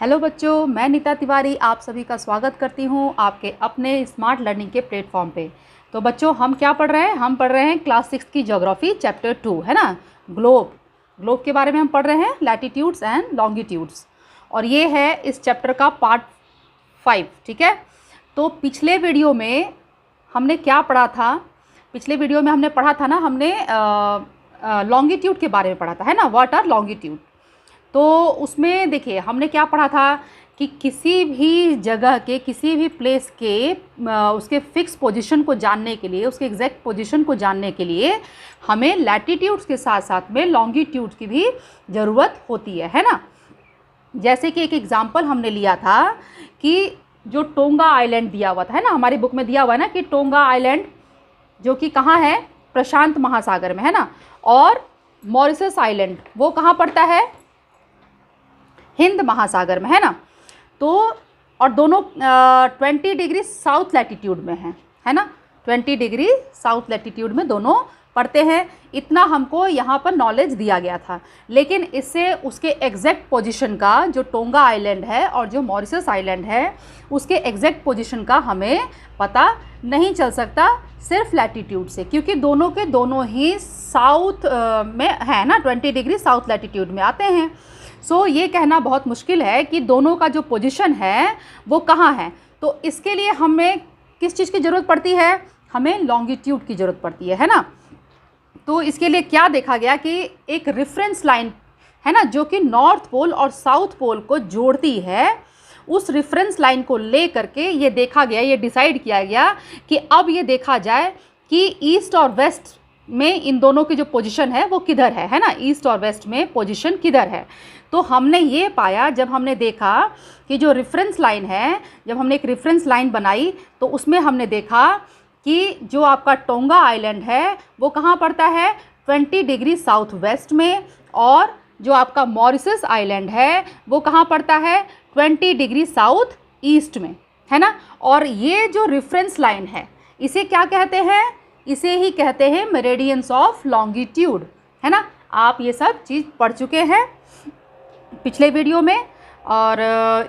Hello बच्चों, मैं नीता तिवारी आप सभी का स्वागत करती हूँ आपके अपने स्मार्ट लर्निंग के प्लेटफॉर्म पे। तो बच्चों, हम क्या पढ़ रहे हैं? हम पढ़ रहे हैं क्लास 6 की ज्योग्राफी चैप्टर 2, है ना। ग्लोब के बारे में हम पढ़ रहे हैं, लैटिट्यूड्स एंड लॉन्गिट्यूड्स, और ये है इस चैप्टर का पार्ट 5। ठीक है, तो पिछले वीडियो में हमने क्या पढ़ा था? पिछले वीडियो में हमने पढ़ा था ना, हमने लॉन्गिट्यूड के बारे में पढ़ा था, है ना। What are longitude? तो उसमें देखिए हमने क्या पढ़ा था कि किसी भी जगह के, किसी भी प्लेस के उसके फिक्स पोजीशन को जानने के लिए, उसके एग्जैक्ट पोजीशन को जानने के लिए हमें लैटिट्यूड्स के साथ साथ में लॉन्गिट्यूड्स की भी ज़रूरत होती है ना। जैसे कि एक एग्जांपल हमने लिया था कि जो टोंगा आइलैंड दिया हुआ था, है ना, हमारी बुक में दिया हुआ है ना कि टोंगा आइलैंड जो कि कहाँ है? प्रशांत महासागर में, है ना। और मॉरिशस आइलैंड वो कहाँ पड़ता है? हिंद महासागर में, है ना। तो और दोनों 20 डिग्री साउथ लैटिट्यूड में है ना। 20 डिग्री साउथ लैटिट्यूड में दोनों पड़ते हैं। इतना हमको यहाँ पर नॉलेज दिया गया था, लेकिन इससे उसके एग्जैक्ट पोजीशन का, जो टोंगा आइलैंड है और जो मॉरिशस आइलैंड है, उसके एग्जैक्ट पोजीशन का हमें पता नहीं चल सकता सिर्फ लैटिट्यूड से, क्योंकि दोनों के दोनों ही साउथ में है ना, 20 डिग्री साउथ लैटिट्यूड में आते हैं। सो ये कहना बहुत मुश्किल है कि दोनों का जो पोजीशन है वो कहाँ है। तो इसके लिए हमें किस चीज़ की ज़रूरत पड़ती है? हमें लॉन्गिट्यूड की ज़रूरत पड़ती है ना। तो इसके लिए क्या देखा गया कि एक रेफरेंस लाइन है ना, जो कि नॉर्थ पोल और साउथ पोल को जोड़ती है। उस रेफरेंस लाइन को ले करके ये देखा गया, ये डिसाइड किया गया कि अब ये देखा जाए कि ईस्ट और वेस्ट में इन दोनों की जो पोजीशन है वो किधर है ना। ईस्ट और वेस्ट में पोजीशन किधर है? तो हमने ये पाया, जब हमने देखा कि जो रेफरेंस लाइन है, जब हमने एक रेफरेंस लाइन बनाई तो उसमें हमने देखा कि जो आपका टोंगा आइलैंड है वो कहाँ पड़ता है? 20 डिग्री साउथ वेस्ट में। और जो आपका मॉरिशस आइलैंड है वो कहाँ पड़ता है? 20 डिग्री साउथ ईस्ट में, है ना। और ये जो रेफरेंस लाइन है इसे क्या कहते हैं? इसे ही कहते हैं मेरिडियंस ऑफ लॉन्गिट्यूड, है ना। आप ये सब चीज़ पढ़ चुके हैं पिछले वीडियो में, और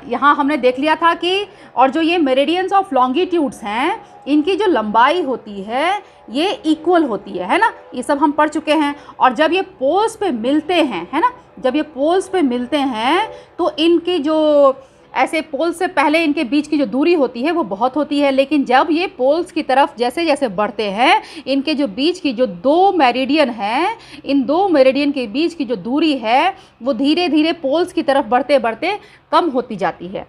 यहाँ हमने देख लिया था कि और जो ये मेरिडियंस ऑफ लॉन्गिट्यूड्स हैं इनकी जो लंबाई होती है ये इक्वल होती है ना। ये सब हम पढ़ चुके हैं। और जब ये पोल्स पे मिलते हैं, है ना, जब ये पोल्स पे मिलते हैं तो इनकी जो ऐसे पोल्स से पहले इनके बीच की जो दूरी होती है वो बहुत होती है, लेकिन जब ये पोल्स की तरफ जैसे जैसे बढ़ते हैं इनके जो बीच की जो दो मेरिडियन हैं, इन दो मेरिडियन के बीच की जो दूरी है वो धीरे धीरे पोल्स की तरफ बढ़ते बढ़ते कम होती जाती है।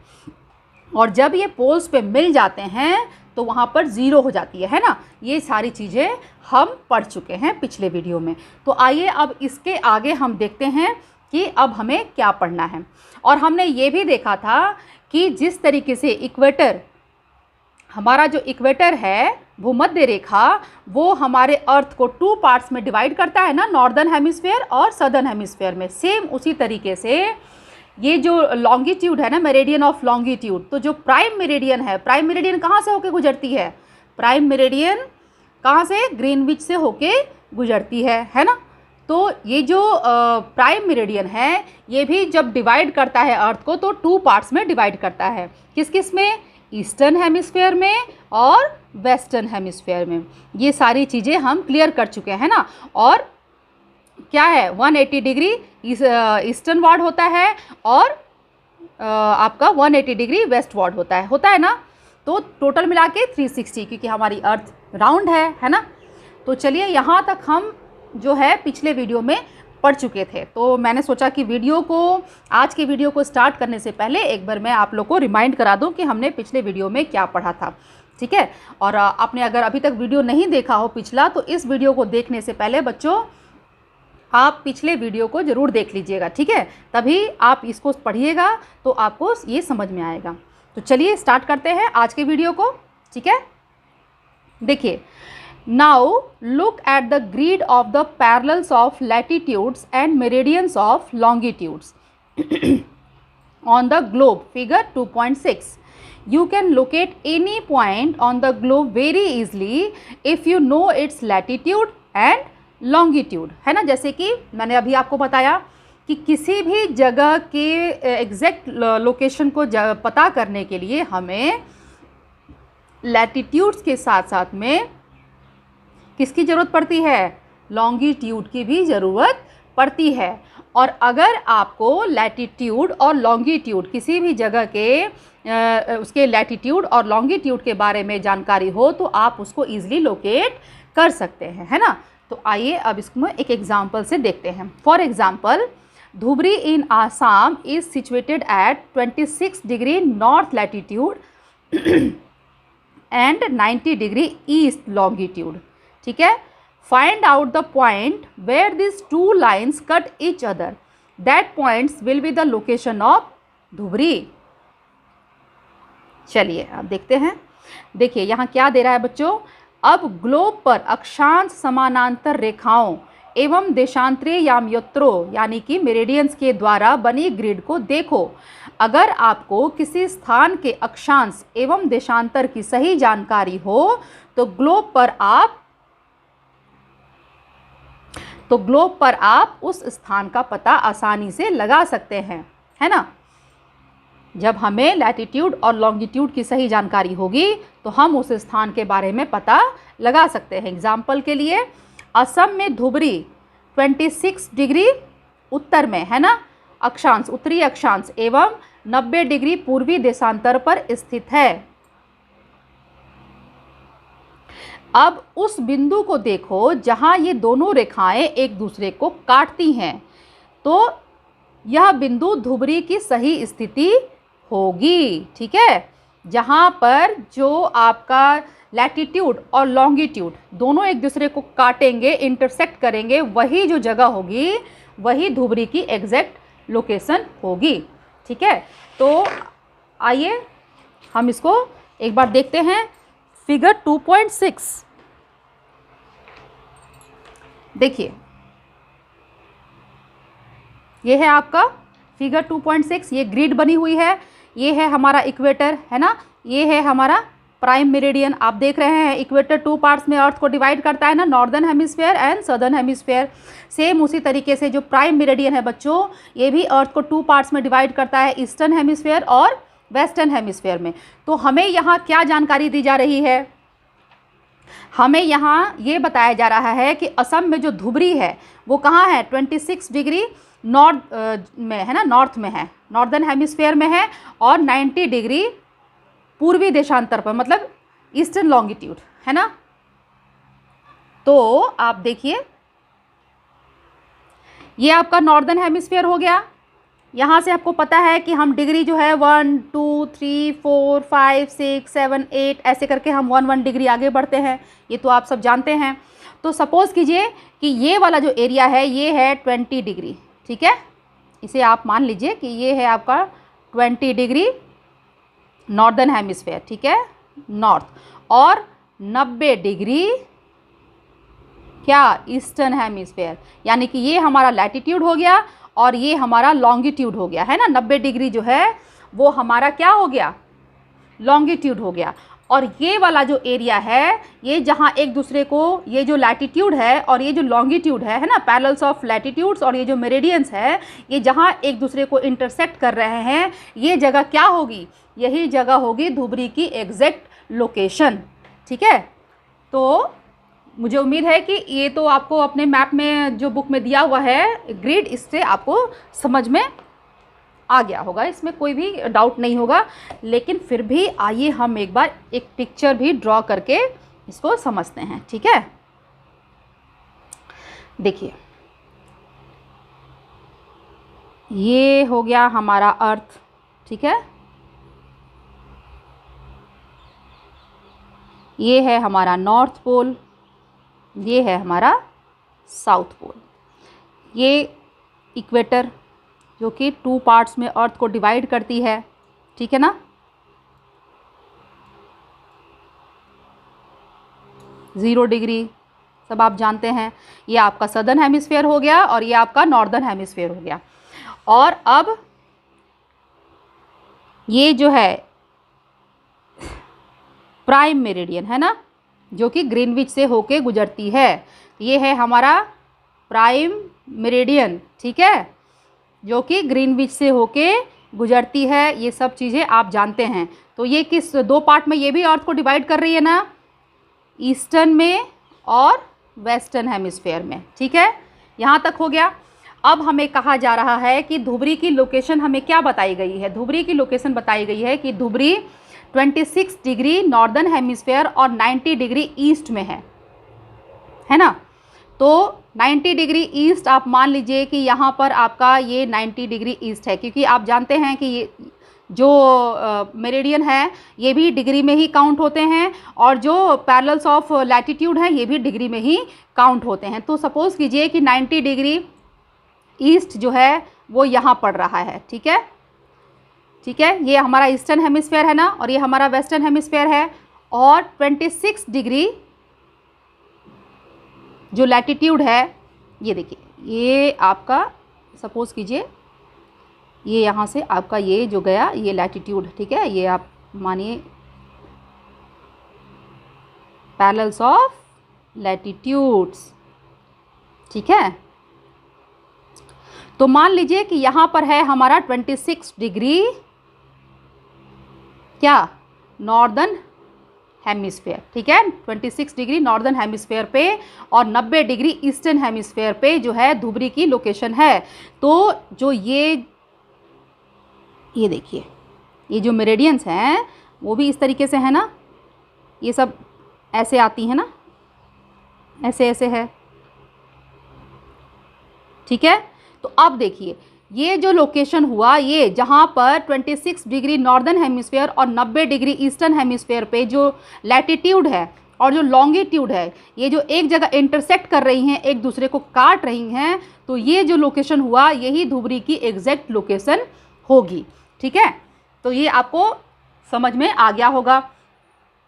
और जब ये पोल्स पे मिल जाते हैं तो वहाँ पर ज़ीरो हो जाती है ना। ये सारी चीज़ें हम पढ़ चुके हैं पिछले वीडियो में। तो आइए अब इसके आगे हम देखते हैं कि अब हमें क्या पढ़ना है। और हमने ये भी देखा था कि जिस तरीके से इक्वेटर, हमारा जो इक्वेटर है भूमध्य रेखा, वो हमारे अर्थ को 2 पार्ट्स में डिवाइड करता है ना, नॉर्दर्न हेमिस्फीयर और सदर्न हेमिस्फीयर में। सेम उसी तरीके से ये जो लॉन्गिट्यूड है ना, मेरिडियन ऑफ लॉन्गिट्यूड, तो जो प्राइम मेरिडियन है, प्राइम मेरिडियन कहाँ से होके गुजरती है? प्राइम मेरिडियन कहाँ से? ग्रीनविच से होके गुजरती है ना। तो ये जो प्राइम मेरिडियन है ये भी जब डिवाइड करता है अर्थ को तो 2 पार्ट्स में डिवाइड करता है। किस किस में? ईस्टर्न हेमिस्फीयर में और वेस्टर्न हेमिस्फीयर में। ये सारी चीज़ें हम क्लियर कर चुके हैं ना। और क्या है? 180 डिग्री ईस्टर्न वार्ड होता है और आपका 180 डिग्री वेस्ट वार्ड होता है ना। तो टोटल मिला के 360, क्योंकि हमारी अर्थ राउंड है ना। तो चलिए, यहाँ तक हम जो है पिछले वीडियो में पढ़ चुके थे। तो मैंने सोचा कि आज के वीडियो को स्टार्ट करने से पहले एक बार मैं आप लोग को रिमाइंड करा दूं कि हमने पिछले वीडियो में क्या पढ़ा था। ठीक है, और आपने अगर अभी तक वीडियो नहीं देखा हो पिछला, तो इस वीडियो को देखने से पहले बच्चों आप पिछले वीडियो को ज़रूर देख लीजिएगा, ठीक है। तभी आप इसको पढ़िएगा तो आपको ये समझ में आएगा। तो चलिए स्टार्ट करते हैं आज के वीडियो को, ठीक है। देखिए, now look at the grid of the parallels of latitudes and meridians of longitudes on the globe, figure 2.6. You can locate any point on the globe very easily if you know its latitude and longitude, है ना। जैसे कि मैंने अभी आपको बताया कि किसी भी जगह के एग्जैक्ट लोकेशन को पता करने के लिए हमें लैटिट्यूड्स के साथ साथ में किसकी ज़रूरत पड़ती है, लॉन्गिट्यूड की भी ज़रूरत पड़ती है। और अगर आपको लैटिट्यूड और लॉन्गिट्यूड किसी भी जगह के उसके लैटिट्यूड और लॉन्गिट्यूड के बारे में जानकारी हो तो आप उसको ईजिली लोकेट कर सकते हैं, है ना। तो आइए अब इसको एक एग्जाम्पल से देखते हैं। For example, Dhubri in Assam is situated at 26 degree north latitude and 90 degree east longitude. ठीक है, find out the point where this two lines cut each other, that points will be the location of Dhubri. चलिए अब देखते हैं। देखिए यहाँ क्या दे रहा है बच्चों, अब ग्लोब पर अक्षांश समानांतर रेखाओं एवं देशांतरीय यामयोत्रों यानी कि मेरिडियंस के द्वारा बनी ग्रिड को देखो। अगर आपको किसी स्थान के अक्षांश एवं देशांतर की सही जानकारी हो तो ग्लोब पर आप उस स्थान का पता आसानी से लगा सकते हैं, है ना। जब हमें लैटिट्यूड और लॉन्गिट्यूड की सही जानकारी होगी तो हम उस स्थान के बारे में पता लगा सकते हैं। एग्जाम्पल के लिए, असम में धुबरी 26 डिग्री उत्तर में, है ना, अक्षांश उत्तरी अक्षांश एवं 90 डिग्री पूर्वी देशांतर पर स्थित है। अब उस बिंदु को देखो जहां ये दोनों रेखाएं एक दूसरे को काटती हैं, तो यह बिंदु धुबरी की सही स्थिति होगी। ठीक है, जहां पर जो आपका लैटिट्यूड और लॉन्गिट्यूड दोनों एक दूसरे को काटेंगे, इंटरसेक्ट करेंगे, वही जो जगह होगी वही धुबरी की एग्जैक्ट लोकेशन होगी। ठीक है, तो आइए हम इसको एक बार देखते हैं। फिगर 2.6 देखिए, ये है आपका फिगर 2.6। ये ग्रिड बनी हुई है, ये है हमारा इक्वेटर, है ना, ये है हमारा प्राइम मेरिडियन। आप देख रहे हैं इक्वेटर 2 पार्ट्स में अर्थ को डिवाइड करता है ना, northern hemisphere and southern hemisphere. Same उसी तरीके से जो प्राइम मेरिडियन है बच्चों, ये भी अर्थ को 2 पार्ट्स में डिवाइड करता है, ईस्टर्न हेमिस्फेयर और वेस्टर्न हेमिस्फेयर में। तो हमें यहाँ क्या जानकारी दी जा रही है, हमें यहाँ ये बताया जा रहा है कि असम में जो धुबरी है वो कहाँ है, 26 डिग्री नॉर्थ में है ना, नॉर्थ में है, नॉर्दर्न हेमिस्फेयर में है, और 90 डिग्री पूर्वी देशांतर पर, मतलब ईस्टर्न लॉन्गिट्यूड, है ना। तो आप देखिए ये आपका नॉर्दर्न हेमिस्फेयर हो गया। यहाँ से आपको पता है कि हम डिग्री जो है 1 2 3 4 5 6 7 8 ऐसे करके हम 1 डिग्री आगे बढ़ते हैं, ये तो आप सब जानते हैं। तो सपोज़ कीजिए कि ये वाला जो एरिया है ये है 20 डिग्री। ठीक है, इसे आप मान लीजिए कि ये है आपका 20 डिग्री नॉर्दर्न हेमिस्फेयर, ठीक है, नॉर्थ, और 90 डिग्री क्या, ईस्टर्न हेमिस्फेयर, यानी कि ये हमारा लैटिट्यूड हो गया और ये हमारा लॉन्गिट्यूड हो गया, है ना। 90 डिग्री जो है वो हमारा क्या हो गया, लॉन्गिट्यूड हो गया। और ये वाला जो एरिया है, ये जहाँ एक दूसरे को, ये जो लैटिट्यूड है और ये जो लॉन्गिट्यूड है ना, पैरेलल्स ऑफ लैटिट्यूड्स, और ये जो मेरिडियंस है, ये जहाँ एक दूसरे को इंटरसेक्ट कर रहे हैं, ये जगह क्या होगी, यही जगह होगी धुबरी की एग्जैक्ट लोकेशन। ठीक है, तो मुझे उम्मीद है कि ये तो आपको अपने मैप में जो बुक में दिया हुआ है ग्रिड, इससे आपको समझ में आ गया होगा, इसमें कोई भी डाउट नहीं होगा। लेकिन फिर भी आइए हम एक बार एक पिक्चर भी ड्रॉ करके इसको समझते हैं। ठीक है, देखिए ये हो गया हमारा अर्थ। ठीक है, ये है हमारा नॉर्थ पोल, ये है हमारा साउथ पोल, ये इक्वेटर जो कि 2 पार्ट्स में अर्थ को डिवाइड करती है। ठीक है ना, 0 डिग्री सब आप जानते हैं। ये आपका सदर्न हेमिस्फेयर हो गया और ये आपका नॉर्दर्न हेमिस्फेयर हो गया। और अब ये जो है प्राइम मेरिडियन है ना, जो कि ग्रीनविच से होके गुजरती है, ये है हमारा प्राइम मेरिडियन। ठीक है, जो कि ग्रीनविच से होके गुजरती है। ये सब चीज़ें आप जानते हैं। तो ये किस दो पार्ट में ये भी अर्थ को डिवाइड कर रही है ना, ईस्टर्न में और वेस्टर्न हेमिस्फेयर में। ठीक है, यहाँ तक हो गया। अब हमें कहा जा रहा है कि धुबरी की लोकेशन हमें क्या बताई गई है। धुबरी की लोकेशन बताई गई है कि धुबरी 26 डिग्री नॉर्दर्न हेमिस्फेयर और 90 डिग्री ईस्ट में है ना। तो 90 डिग्री ईस्ट आप मान लीजिए कि यहाँ पर आपका ये 90 डिग्री ईस्ट है, क्योंकि आप जानते हैं कि ये जो मेरिडियन है ये भी डिग्री में ही काउंट होते हैं, और जो पैरेलल्स ऑफ लैटिट्यूड है ये भी डिग्री में ही काउंट होते हैं। तो सपोज़ कीजिए कि 90 डिग्री ईस्ट जो है वो यहाँ पड़ रहा है। ठीक है, ठीक है, ये हमारा ईस्टर्न हेमिस्फेयर है ना, और ये हमारा वेस्टर्न हेमिस्फेयर है। और 26 डिग्री जो लैटिट्यूड है, ये देखिए, ये आपका सपोज़ कीजिए ये यहाँ से आपका ये जो गया ये लैटिट्यूड, ठीक है, ये आप मानिए पैरेलल्स ऑफ लैटिट्यूड्स। ठीक है, तो मान लीजिए कि यहाँ पर है हमारा 26 डिग्री क्या, नॉर्दर्न हेमिस्फेयर। ठीक है, 26 डिग्री नॉर्दर्न हेमिस्फेयर पे और 90 डिग्री ईस्टर्न हेमिस्फेयर पे जो है धुबरी की लोकेशन है। तो जो ये देखिए, ये जो मेरिडियंस हैं वो भी इस तरीके से है ना, ये सब ऐसे आती है ना, ऐसे ऐसे है। ठीक है, तो अब देखिए ये जो लोकेशन हुआ, ये जहाँ पर 26 डिग्री नॉर्दर्न हेमिस्फेयर और 90 डिग्री ईस्टर्न हेमिस्फेयर पे जो लैटिट्यूड है और जो लॉन्गिट्यूड है, ये जो एक जगह इंटरसेक्ट कर रही हैं, एक दूसरे को काट रही हैं, तो ये जो लोकेशन हुआ यही धुबरी की एग्जैक्ट लोकेशन होगी। ठीक है, तो ये आपको समझ में आ गया होगा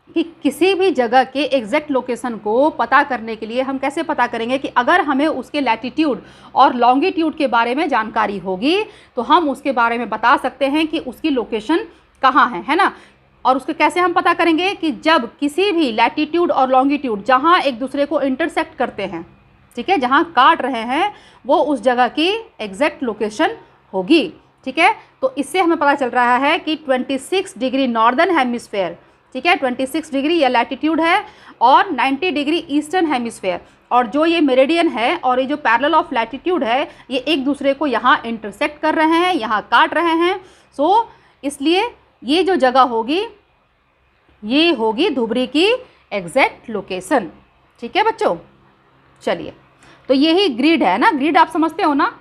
कि किसी भी जगह के एग्जैक्ट लोकेशन को पता करने के लिए हम कैसे पता करेंगे कि अगर हमें उसके लैटिट्यूड और लॉन्गिट्यूड के बारे में जानकारी होगी तो हम उसके बारे में बता सकते हैं कि उसकी लोकेशन कहाँ है ना। और उसको कैसे हम पता करेंगे कि जब किसी भी लैटिट्यूड और लॉन्गिट्यूड जहाँ एक दूसरे को इंटरसेक्ट करते हैं, ठीक है, जहाँ काट रहे हैं, वो उस जगह की एग्जैक्ट लोकेशन होगी। ठीक है, तो इससे हमें पता चल रहा है कि 26 डिग्री नॉर्दर्न हेमिस्फेयर, ठीक है, 26 डिग्री ये लैटिट्यूड है, और 90 डिग्री ईस्टर्न हेमिस्फेयर, और जो ये मेरिडियन है और ये जो पैरेलल ऑफ लैटिट्यूड है, ये एक दूसरे को यहाँ इंटरसेक्ट कर रहे हैं, यहाँ काट रहे हैं। सो इसलिए ये जो जगह होगी ये होगी धुबरी की एग्जैक्ट लोकेशन। ठीक है बच्चों, चलिए, तो यही ग्रिड है ना, ग्रिड आप समझते हो ना,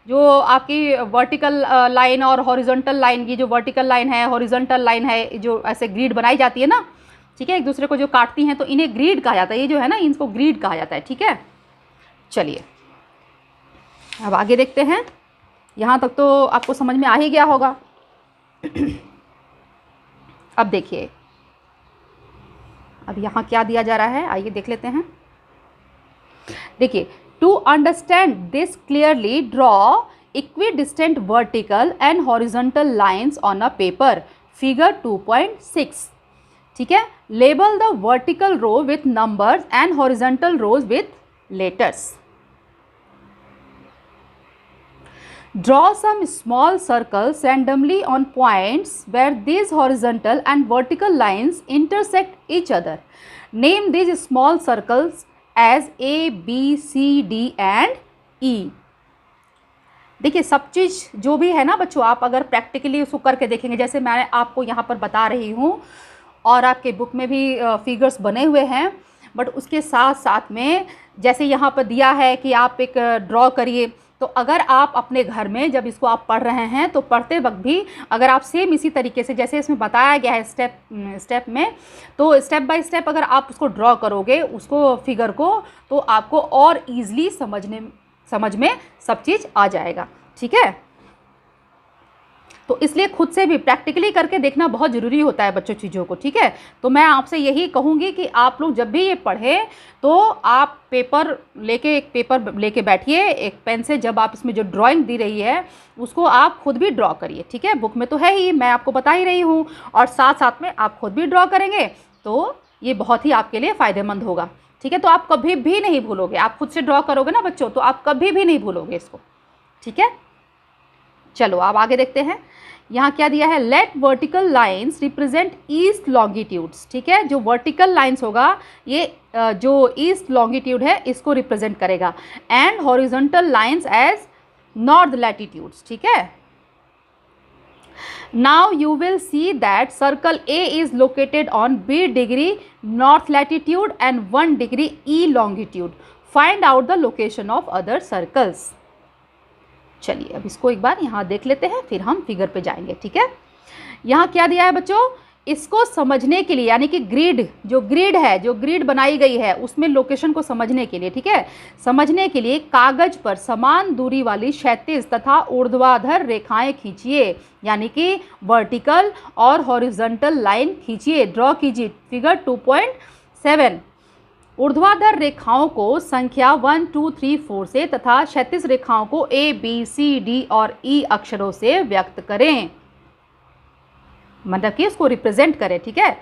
जो आपकी वर्टिकल लाइन और हॉरिजॉन्टल लाइन, ये जो वर्टिकल लाइन है, हॉरिजॉन्टल लाइन है, जो ऐसे ग्रिड बनाई जाती है ना, ठीक है, एक दूसरे को जो काटती हैं, तो इन्हें ग्रिड कहा जाता है। ये जो है ना, इनको ग्रिड कहा जाता है। ठीक है, चलिए अब आगे देखते हैं। यहाँ तक तो आपको समझ में आ ही गया होगा। अब देखिए, अब यहाँ क्या दिया जा रहा है, आइए देख लेते हैं। देखिए, to understand this clearly, draw equidistant vertical and horizontal lines on a paper. Figure 2.6. ठीक है, label the vertical row with numbers and horizontal rows with letters. Draw some small circles randomly on points where these horizontal and vertical lines intersect each other. Name these small circles as A, B, C, D and E. देखिए, सब चीज़ जो भी है ना बच्चों, आप अगर practically उसको करके देखेंगे, जैसे मैं आपको यहाँ पर बता रही हूँ और आपके बुक में भी फिगर्स बने हुए हैं, बट उसके साथ साथ में जैसे यहाँ पर दिया है कि आप एक ड्रॉ करिए, तो अगर आप अपने घर में जब इसको आप पढ़ रहे हैं तो पढ़ते वक्त भी अगर आप सेम इसी तरीके से जैसे इसमें बताया गया है स्टेप में, तो स्टेप बाय स्टेप अगर आप उसको ड्रॉ करोगे उसको फिगर को, तो आपको और ईज़िली समझ में सब चीज़ आ जाएगा। ठीक है, तो इसलिए खुद से भी प्रैक्टिकली करके देखना बहुत ज़रूरी होता है बच्चों चीज़ों को। ठीक है, तो मैं आपसे यही कहूँगी कि आप लोग जब भी ये पढ़ें तो आप एक पेपर लेके बैठिए, एक पेन से, जब आप इसमें जो ड्राइंग दी रही है उसको आप खुद भी ड्रॉ करिए। ठीक है, बुक में तो है ही, मैं आपको बता ही रही हूँ, और साथ साथ में आप खुद भी ड्रॉ करेंगे तो ये बहुत ही आपके लिए फ़ायदेमंद होगा। ठीक है, तो आप कभी भी नहीं भूलोगे, आप खुद से ड्रॉ करोगे ना बच्चों, तो आप कभी भी नहीं भूलोगे इसको। ठीक है, चलो अब आगे देखते हैं। यहाँ क्या दिया है, let vertical lines represent east longitudes. ठीक है, जो वर्टिकल लाइंस होगा ये जो ईस्ट लॉन्गिट्यूड है इसको रिप्रेजेंट करेगा, and horizontal lines as north latitudes. ठीक है, now you will see that circle A is located on B degree north latitude and 1 degree E longitude. Find out the location of other circles. चलिए अब इसको एक बार यहाँ देख लेते हैं, फिर हम फिगर पे जाएंगे। ठीक है, यहाँ क्या दिया है बच्चों, इसको समझने के लिए, यानी कि ग्रिड, जो ग्रिड बनाई गई है उसमें लोकेशन को समझने के लिए, ठीक है, समझने के लिए कागज पर समान दूरी वाली क्षैतिज तथा ऊर्ध्वाधर रेखाएं खींचिए, यानी कि वर्टिकल और हॉरिजॉन्टल लाइन खींचिए, ड्रॉ कीजिए। फिगर 2.7 ऊर्ध्वाधर रेखाओं को संख्या 1, 2, 3, 4 से तथा क्षैतिज रेखाओं को A, B, C, D और E अक्षरों से व्यक्त करें, मतलब कि इसको रिप्रेजेंट करें। ठीक है,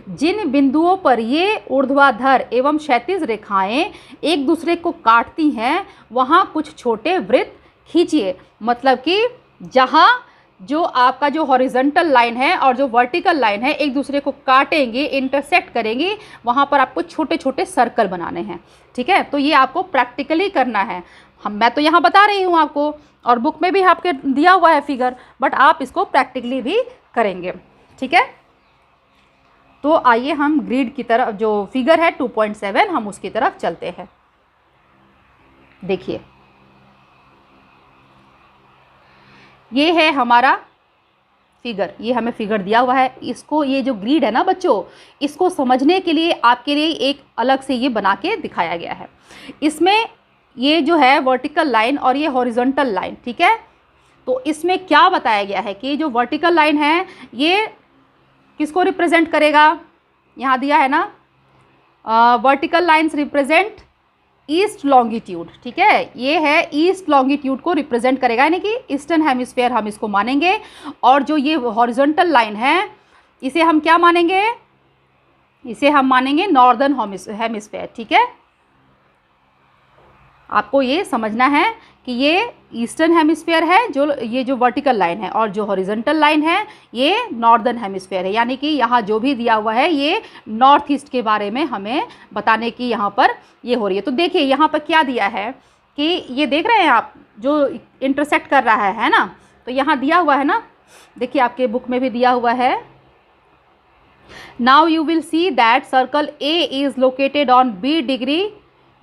जिन बिंदुओं पर ये ऊर्ध्वाधर एवं क्षैतिज रेखाएं एक दूसरे को काटती हैं वहाँ कुछ छोटे वृत्त खींचिए, मतलब कि जहाँ जो आपका जो हॉरिजॉन्टल लाइन है और जो वर्टिकल लाइन है एक दूसरे को काटेंगे, इंटरसेक्ट करेंगी, वहाँ पर आपको छोटे छोटे सर्कल बनाने हैं। ठीक है, तो ये आपको प्रैक्टिकली करना है। मैं तो यहाँ बता रही हूँ आपको, और बुक में भी आपके दिया हुआ है फिगर, बट आप इसको प्रैक्टिकली भी करेंगे। ठीक है, तो आइए हम ग्रिड की तरफ, जो फिगर है 2.7, हम उसकी तरफ चलते हैं। देखिए ये है हमारा फिगर, ये हमें फिगर दिया हुआ है। इसको, ये जो ग्रिड है ना बच्चों, इसको समझने के लिए आपके लिए एक अलग से ये बना के दिखाया गया है। इसमें ये जो है वर्टिकल लाइन और ये हॉरिजॉन्टल लाइन, ठीक है, तो इसमें क्या बताया गया है कि जो वर्टिकल लाइन है ये किसको रिप्रेजेंट करेगा, यहाँ दिया है ना, vertical lines represent east longitude. ठीक है, ये है ईस्ट लॉन्गिट्यूड को रिप्रेजेंट करेगा, यानी कि ईस्टर्न हेमिस्फेयर हम इसको मानेंगे। और जो ये हॉरिजॉन्टल लाइन है इसे हम क्या मानेंगे, इसे हम मानेंगे नॉर्दर्न हेमिस्फेयर। ठीक है, आपको ये समझना है कि ये ईस्टर्न हेमिस्फेयर है, जो ये जो वर्टिकल लाइन है, और जो हॉरिजॉन्टल लाइन है ये नॉर्दर्न हेमिस्फेयर है, यानी कि यहाँ जो भी दिया हुआ है ये नॉर्थ ईस्ट के बारे में हमें बताने की यहाँ पर ये हो रही है। तो देखिए यहाँ पर क्या दिया है कि ये देख रहे हैं आप, जो इंटरसेक्ट कर रहा है ना, तो यहाँ दिया हुआ है ना, देखिए आपके बुक में भी दिया हुआ है। Now you will see that circle A is located on B degree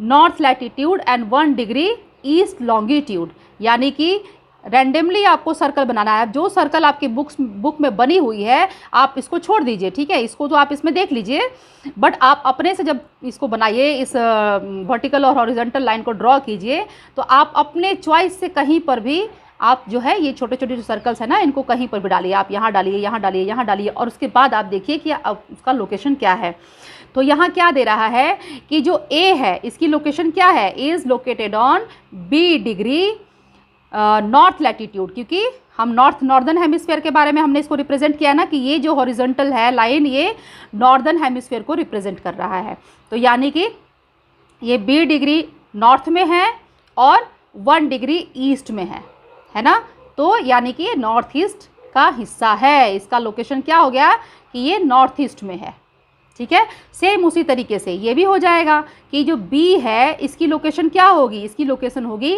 north latitude and 1 degree east longitude, यानी कि रैंडमली आपको सर्कल बनाना है। जो सर्कल आपकी बुक में बनी हुई है आप इसको छोड़ दीजिए। ठीक है, इसको तो आप इसमें देख लीजिए, बट आप अपने से जब इसको बनाइए, इस वर्टिकल और हॉरिजॉन्टल लाइन को ड्रॉ कीजिए, तो आप अपने चॉइस से कहीं पर भी आप जो है ये छोटे छोटे जो सर्कल्स है ना, इनको कहीं पर भी डालिए, आप यहाँ डालिए, यहाँ डालिए, यहाँ डालिए, और उसके बाद आप देखिए कि उसका लोकेशन क्या है। तो यहाँ क्या दे रहा है कि जो A है इसकी लोकेशन क्या है, is located on B degree north latitude, क्योंकि हम नॉर्दर्न हेमिस्फेयर के बारे में हमने इसको रिप्रेजेंट किया ना कि ये जो हॉरिजॉन्टल है लाइन ये नॉर्दर्न हेमिस्फेयर को रिप्रेजेंट कर रहा है। तो यानी कि ये B डिग्री नॉर्थ में है और 1 डिग्री ईस्ट में है ना, तो यानी कि ये नॉर्थ ईस्ट का हिस्सा है। इसका लोकेशन क्या हो गया कि ये नॉर्थ ईस्ट में है। ठीक है, सेम उसी तरीके से ये भी हो जाएगा कि जो B है इसकी लोकेशन क्या होगी, इसकी लोकेशन होगी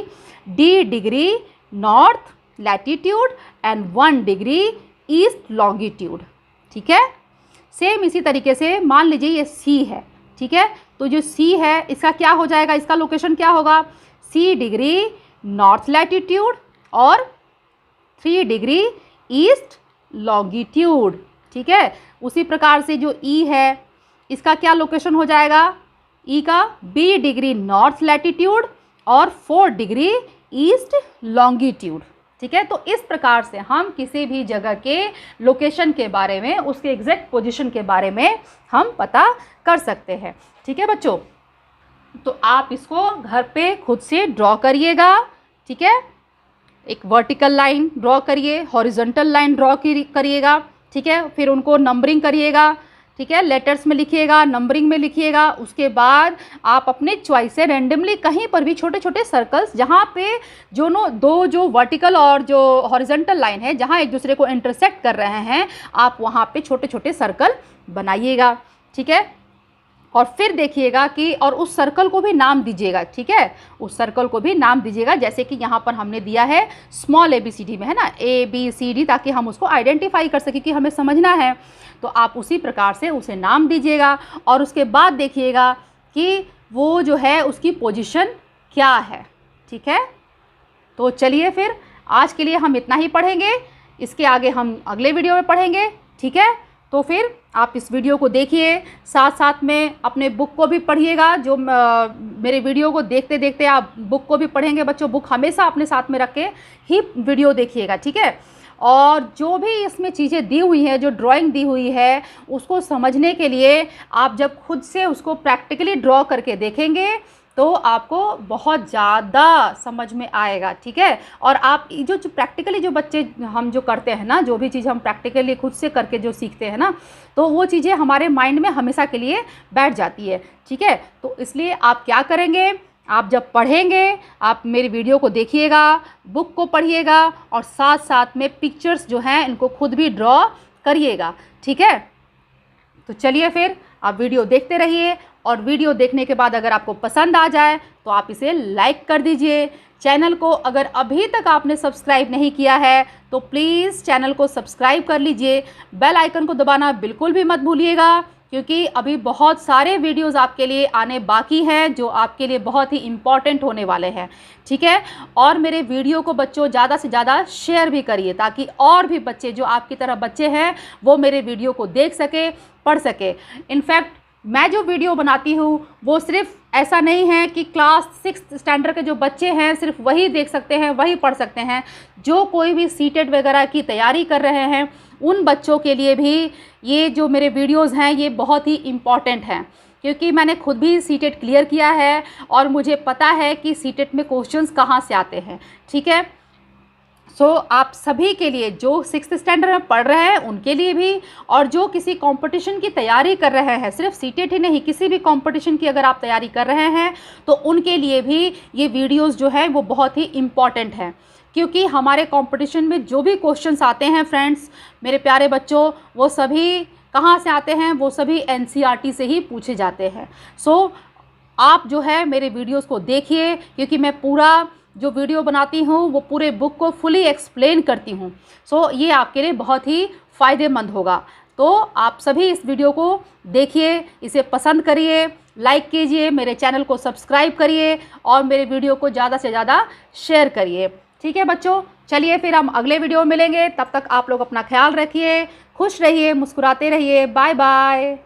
D degree north latitude and 1 degree east longitude. ठीक है, सेम इसी तरीके से मान लीजिए ये C है। ठीक है, तो जो C है इसका क्या हो जाएगा, इसका लोकेशन क्या होगा, C डिग्री नॉर्थ लैटिट्यूड और 3 डिग्री ईस्ट लॉन्गिट्यूड। ठीक है, उसी प्रकार से जो E है इसका क्या लोकेशन हो जाएगा, E का B डिग्री नॉर्थ लैटिट्यूड और 4 डिग्री ईस्ट लॉन्गिट्यूड। ठीक है, तो इस प्रकार से हम किसी भी जगह के लोकेशन के बारे में, उसके एग्जैक्ट पोजीशन के बारे में हम पता कर सकते हैं। ठीक है बच्चों, तो आप इसको घर पे खुद से ड्रॉ करिएगा। ठीक है, एक वर्टिकल लाइन ड्रॉ करिए, हॉरिजॉन्टल लाइन ड्रॉ करिएगा। ठीक है, फिर उनको नंबरिंग करिएगा। ठीक ठीक है, लेटर्स में लिखिएगा, नंबरिंग में लिखिएगा। उसके बाद आप अपने चॉइस से रेंडमली कहीं पर भी छोटे छोटे सर्कल्स, जहाँ पे दो जो वर्टिकल और जो हॉरिजॉन्टल लाइन है जहाँ एक दूसरे को इंटरसेक्ट कर रहे हैं, आप वहाँ पे छोटे छोटे सर्कल बनाइएगा। ठीक है, और फिर देखिएगा कि और उस सर्कल को भी नाम दीजिएगा। ठीक है, उस सर्कल को भी नाम दीजिएगा, जैसे कि यहाँ पर हमने दिया है स्मॉल ABCD में, है ना, ABCD, ताकि हम उसको आइडेंटिफाई कर सकें कि हमें समझना है। तो आप उसी प्रकार से उसे नाम दीजिएगा और उसके बाद देखिएगा कि वो जो है उसकी पोजीशन क्या है। ठीक है, तो चलिए फिर आज के लिए हम इतना ही पढ़ेंगे, इसके आगे हम अगले वीडियो में पढ़ेंगे। ठीक है, तो फिर आप इस वीडियो को देखिए, साथ साथ में अपने बुक को भी पढ़िएगा। जो मेरे वीडियो को देखते देखते आप बुक को भी पढ़ेंगे बच्चों, बुक हमेशा अपने साथ में रख के ही वीडियो देखिएगा। ठीक है, और जो भी इसमें चीज़ें दी हुई हैं, जो ड्राइंग दी हुई है, उसको समझने के लिए आप जब खुद से उसको प्रैक्टिकली ड्रॉ करके देखेंगे तो आपको बहुत ज़्यादा समझ में आएगा। ठीक है, और आप जो प्रैक्टिकली जो बच्चे हम जो करते हैं ना, जो भी चीज़ हम प्रैक्टिकली खुद से करके जो सीखते हैं ना, तो वो चीज़ें हमारे माइंड में हमेशा के लिए बैठ जाती है। ठीक है, तो इसलिए आप क्या करेंगे, आप जब पढ़ेंगे आप मेरी वीडियो को देखिएगा, बुक को पढ़िएगा और साथ साथ में पिक्चर्स जो हैं इनको खुद भी ड्रॉ करिएगा। ठीक है, तो चलिए फिर आप वीडियो देखते रहिए, और वीडियो देखने के बाद अगर आपको पसंद आ जाए तो आप इसे लाइक कर दीजिए। चैनल को अगर अभी तक आपने सब्सक्राइब नहीं किया है तो प्लीज़ चैनल को सब्सक्राइब कर लीजिए। बेल आइकन को दबाना बिल्कुल भी मत भूलिएगा, क्योंकि अभी बहुत सारे वीडियोस आपके लिए आने बाकी हैं जो आपके लिए बहुत ही इम्पॉर्टेंट होने वाले हैं। ठीक है, और मेरे वीडियो को बच्चों ज़्यादा से ज़्यादा शेयर भी करिए, ताकि और भी बच्चे जो आपकी तरह बच्चे हैं वो मेरे वीडियो को देख सके, पढ़ सके। इनफैक्ट मैं जो वीडियो बनाती हूँ वो सिर्फ ऐसा नहीं है कि क्लास 6 स्टैंडर्ड के जो बच्चे हैं सिर्फ वही देख सकते हैं, वही पढ़ सकते हैं। जो कोई भी सीटेट वगैरह की तैयारी कर रहे हैं उन बच्चों के लिए भी ये जो मेरे वीडियोस हैं ये बहुत ही इम्पॉर्टेंट हैं, क्योंकि मैंने खुद भी सीटेट क्लियर किया है और मुझे पता है कि सीटेट में क्वेश्चंस कहाँ से आते हैं। ठीक है, सो आप सभी के लिए, जो 6th स्टैंडर्ड में पढ़ रहे हैं उनके लिए भी, और जो किसी कंपटीशन की तैयारी कर रहे हैं, सिर्फ सीटेट ही नहीं, किसी भी कंपटीशन की अगर आप तैयारी कर रहे हैं तो उनके लिए भी ये वीडियोस जो है वो बहुत ही इम्पॉर्टेंट है। क्योंकि हमारे कंपटीशन में जो भी क्वेश्चंस आते हैं फ्रेंड्स, मेरे प्यारे बच्चों, वो सभी कहाँ से आते हैं, वो सभी NCERT से ही पूछे जाते हैं। सो आप जो है मेरे वीडियोस को देखिए, क्योंकि मैं पूरा जो वीडियो बनाती हूँ वो पूरे बुक को फुली एक्सप्लेन करती हूँ। सो ये आपके लिए बहुत ही फ़ायदेमंद होगा। तो आप सभी इस वीडियो को देखिए, इसे पसंद करिए, लाइक कीजिए, मेरे चैनल को सब्सक्राइब करिए और मेरे वीडियो को ज़्यादा से ज़्यादा शेयर करिए। ठीक है बच्चों, चलिए फिर हम अगले वीडियो में मिलेंगे। तब तक आप लोग अपना ख्याल रखिए, खुश रहिए, मुस्कुराते रहिए। Bye bye.